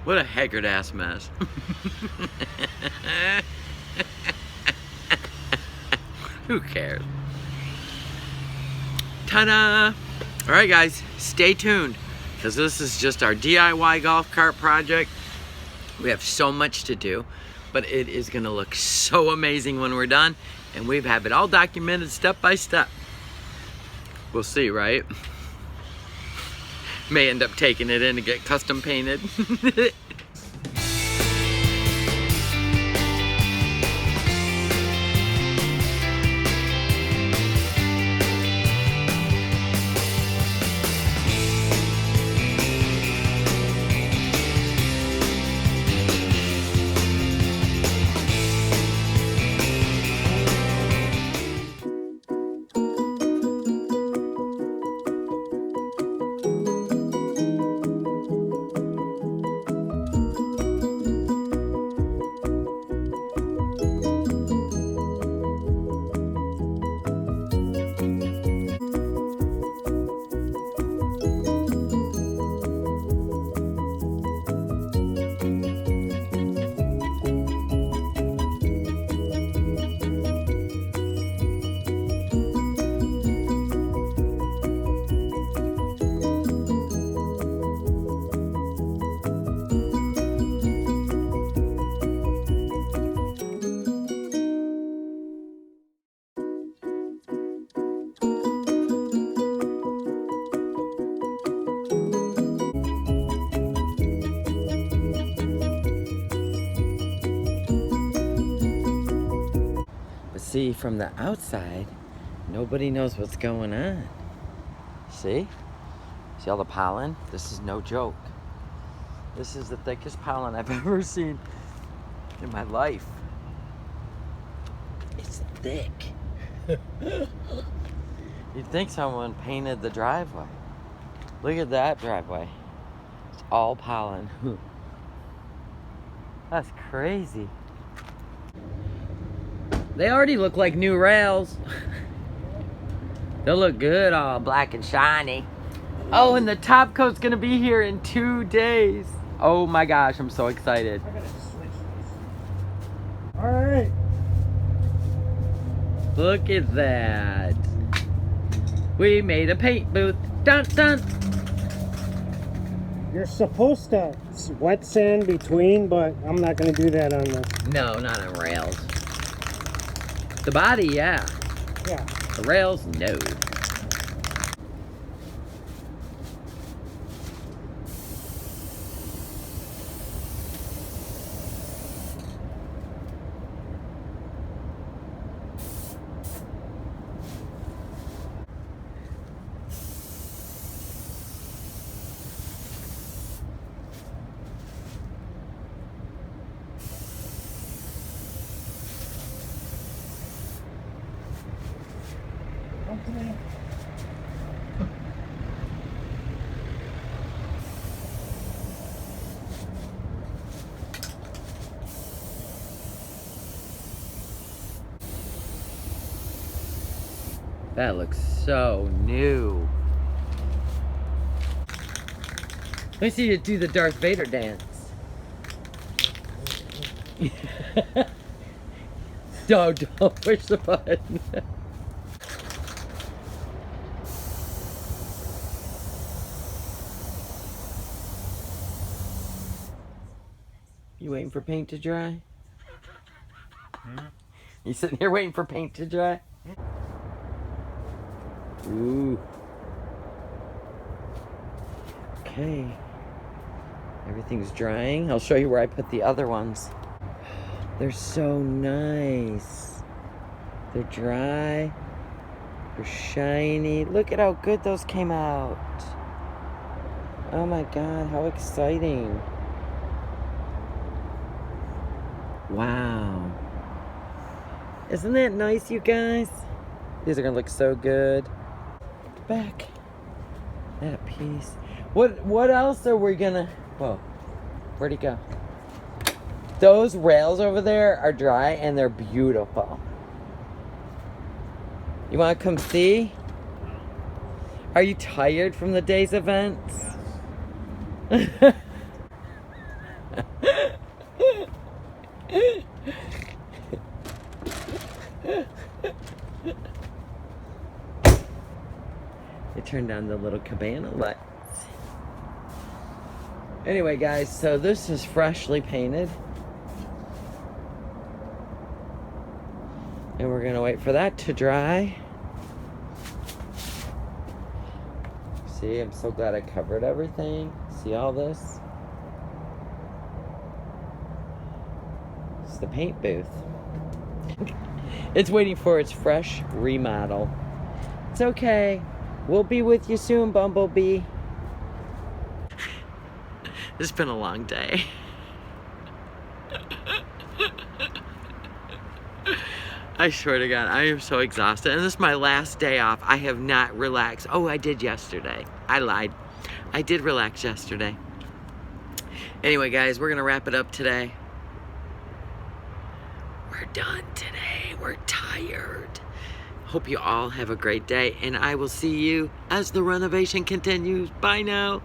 What a haggard ass mess. Who cares? Ta-da! Alright guys, stay tuned, because this is just our DIY golf cart project. We have so much to do, but it is going to look so amazing when we're done, and we have it all documented step by step. We'll see, right? May end up taking it in to get custom painted. See, from the outside, nobody knows what's going on. See? See all the pollen? This is no joke. This is the thickest pollen I've ever seen in my life. It's thick. You'd think someone painted the driveway. Look at that driveway. It's all pollen. That's crazy. They already look like new rails. They'll look good, all black and shiny. Oh, and the top coat's gonna be here in 2 days. Oh my gosh, I'm so excited. I gotta switch this. All right. Look at that. We made a paint booth. Dun dun. You're supposed to wet sand between, but I'm not gonna do that on this. No, not on rails. The body, yeah. Yeah. The rails, no. Okay. That looks so new. Let me see you do the Darth Vader dance. Don't push the button. You waiting for paint to dry? You sitting here waiting for paint to dry? Ooh. Okay. Everything's drying. I'll show you where I put the other ones. They're so nice. They're dry. They're shiny. Look at how good those came out. Oh my God, how exciting. Wow. Isn't that nice, you guys? These are gonna look so good. Back. That piece. What else are we gonna... Whoa. Where'd he go? Those rails over there are dry and they're beautiful. You wanna come see? Are you tired from the day's events? They turned down the little cabana lights. Anyway, guys, so this is freshly painted. And we're gonna wait for that to dry. See, I'm so glad I covered everything. See all this? It's the paint booth. It's waiting for its fresh remodel. It's okay. We'll be with you soon, Bumblebee. It's been a long day. I swear to God, I am so exhausted. And this is my last day off. I have not relaxed. Oh, I did yesterday. I lied. I did relax yesterday. Anyway, guys, we're going to wrap it up today. We're done today. We're tired. Hope you all have a great day. And I will see you as the renovation continues. Bye now.